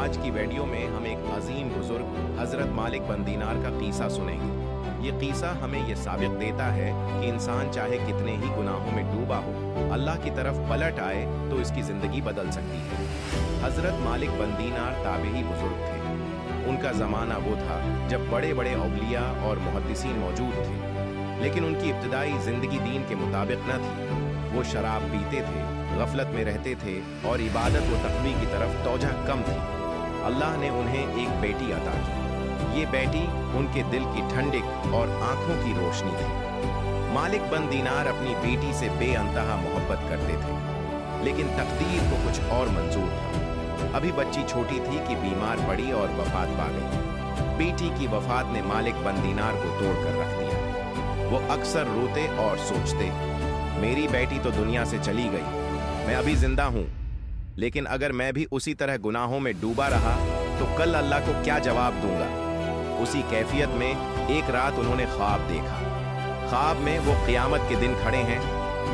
आज की वीडियो में हम एक अजीम बुजुर्ग हजरत मालिक बिन दीनार का कीसा सुनेंगे। ये कीसा हमें ये साबित देता है कि इंसान चाहे कितने ही गुनाहों में डूबा हो, अल्लाह की तरफ पलट आए तो इसकी जिंदगी बदल सकती है। हजरत मालिक बिन दीनार ताबेई बुजुर्ग थे। उनका ज़माना वो था जब बड़े बड़े औलिया और मुहद्दिसीन मौजूद थे, लेकिन उनकी इब्तदाई ज़िंदगी दीन के मुताबिक न थी। वो शराब पीते थे, गफलत में रहते थे और इबादत व तक़वी की तरफ तौजह कम थी। अल्लाह ने उन्हें एक बेटी अता की। ये बेटी उनके दिल की ठंडक और आंखों की रोशनी थी। मालिक बिन दीनार अपनी बेटी से बेअंतहा मोहब्बत करते थे, लेकिन तकदीर को कुछ और मंजूर था। अभी बच्ची छोटी थी कि बीमार पड़ी और वफात पा गई। बेटी की वफात ने मालिक बिन दीनार को तोड़ कर रख दिया। वो अक्सर रोते और सोचते, मेरी बेटी तो दुनिया से चली गई, मैं अभी जिंदा हूँ, लेकिन अगर मैं भी उसी तरह गुनाहों में डूबा रहा तो कल अल्लाह को क्या जवाब दूंगा। उसी कैफियत में एक रात उन्होंने ख्वाब देखा। ख्वाब में वो क़यामत के दिन खड़े हैं,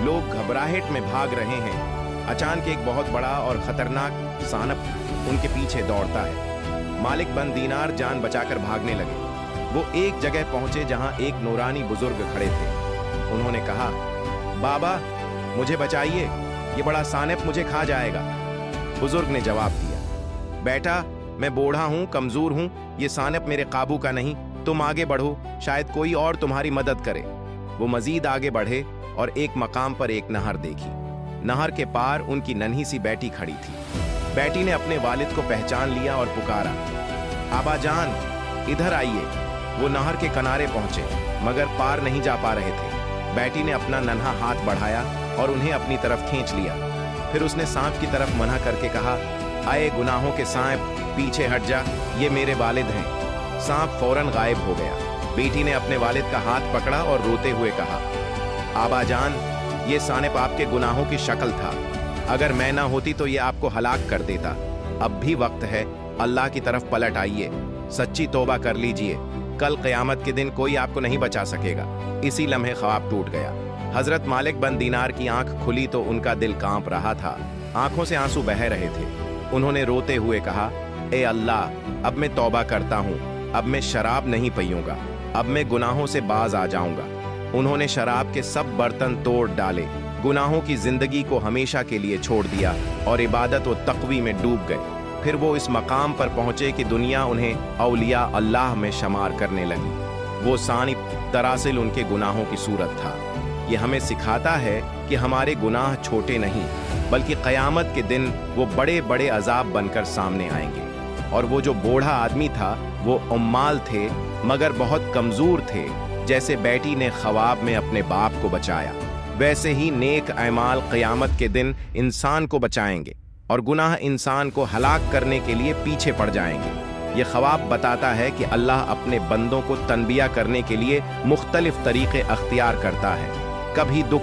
लोग घबराहट में भाग रहे हैं। अचानक एक बहुत बड़ा और ख़तरनाक सानप उनके पीछे दौड़ता है। मालिक बिन दीनार जान बचाकर भागने लगे। वो एक जगह पहुंचे जहां एक नूरानी बुजुर्ग खड़े थे। उन्होंने कहा, बाबा मुझे बचाइए, ये बड़ा सानप मुझे खा जाएगा। बुजुर्ग ने जवाब दिया, बेटा मैं बूढ़ा हूँ, कमजोर हूँ, ये सानप मेरे काबू का नहीं, तुम आगे बढ़ो, शायद कोई और तुम्हारी मदद करे। वो मजीद आगे बढ़े और एक मकाम पर एक नहर देखी। नहर के पार उनकी नन्ही सी बेटी खड़ी थी। बेटी ने अपने वालिद को पहचान लिया और पुकारा, आबा जान इधर आइए। वो नहर के किनारे पहुंचे, मगर पार नहीं जा पा रहे थे। बेटी ने अपना नन्हा हाथ बढ़ाया और उन्हें अपनी तरफ खींच लिया। फिर उसने सांप की तरफ मना करके कहा, आए गुनाहों के सांप, पीछे हट जा, ये मेरे वालिद हैं। सांप फौरन गायब हो गया। बेटी ने अपने वालिद का हाथ पकड़ा और रोते हुए कहा, आबा जान ये सांप आपके गुनाहों की शक्ल था, अगर मैं ना होती तो ये आपको हलाक कर देता। अब भी वक्त है, अल्लाह की तरफ पलट आइए, सच्ची तौबा कर लीजिए, कल क़यामत के दिन कोई आपको नहीं बचा सकेगा। इसी लम्हे ख्वाब टूट गया। हजरत मालिक बिन दीनार की आंख खुली तो उनका दिल कांप रहा था, आंखों से आंसू बह रहे थे। उन्होंने रोते हुए कहा, ए अल्लाह, अब मैं तौबा करता हूँ, अब मैं शराब नहीं पीऊंगा, अब मैं गुनाहों से बाज आ जाऊंगा। उन्होंने शराब के सब बर्तन तोड़ डाले, गुनाहों की जिंदगी को हमेशा के लिए छोड़ दिया और इबादत व तक़वी में डूब गए। फिर वो इस मकाम पर पहुंचे कि दुनिया उन्हें औलिया अल्लाह में शुमार करने लगी। वो सानिप दरअसल उनके गुनाहों की सूरत था। ये हमें सिखाता है कि हमारे गुनाह छोटे नहीं, बल्कि क़यामत के दिन वो बड़े बड़े अजाब बनकर सामने आएंगे। और वो जो बूढ़ा आदमी था वो उम्माल थे, मगर बहुत कमज़ोर थे। जैसे बेटी ने ख्वाब में अपने बाप को बचाया, वैसे ही नेक अमाल क़यामत के दिन इंसान को बचाएंगे और गुनाह इंसान को हलाक करने के लिए पीछे पड़ जाएंगे। ये ख्वाब बताता है कि अल्लाह अपने बंदों को तनबिया करने के लिए मुख्तलिफ तरीक़े अख्तियार करता है। कभी दुख,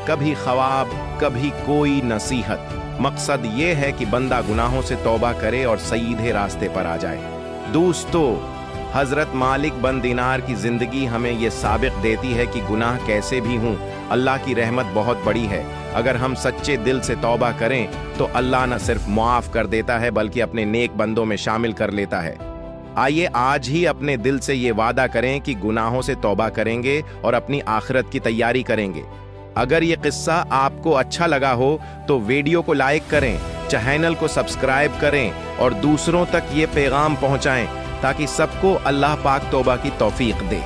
कभी ख्वाब, कभी कोई नसीहत। मकसद ये है कि बंदा गुनाहों से तौबा करे और सीधे रास्ते पर आ जाए। दोस्तों, हजरत मालिक बिन दीनार की जिंदगी हमें ये साबित देती है कि गुनाह कैसे भी हों, अल्लाह की रहमत बहुत बड़ी है। अगर हम सच्चे दिल से तौबा करें तो अल्लाह न सिर्फ मुआफ़ कर देता है, बल्कि अपने नेक बंदों में शामिल कर लेता है। आइए आज ही अपने दिल से ये वादा करें कि गुनाहों से तौबा करेंगे और अपनी आखिरत की तैयारी करेंगे। अगर ये किस्सा आपको अच्छा लगा हो तो वीडियो को लाइक करें, चैनल को सब्सक्राइब करें और दूसरों तक ये पैगाम पहुंचाएं, ताकि सबको अल्लाह पाक तौबा की तौफीक दे।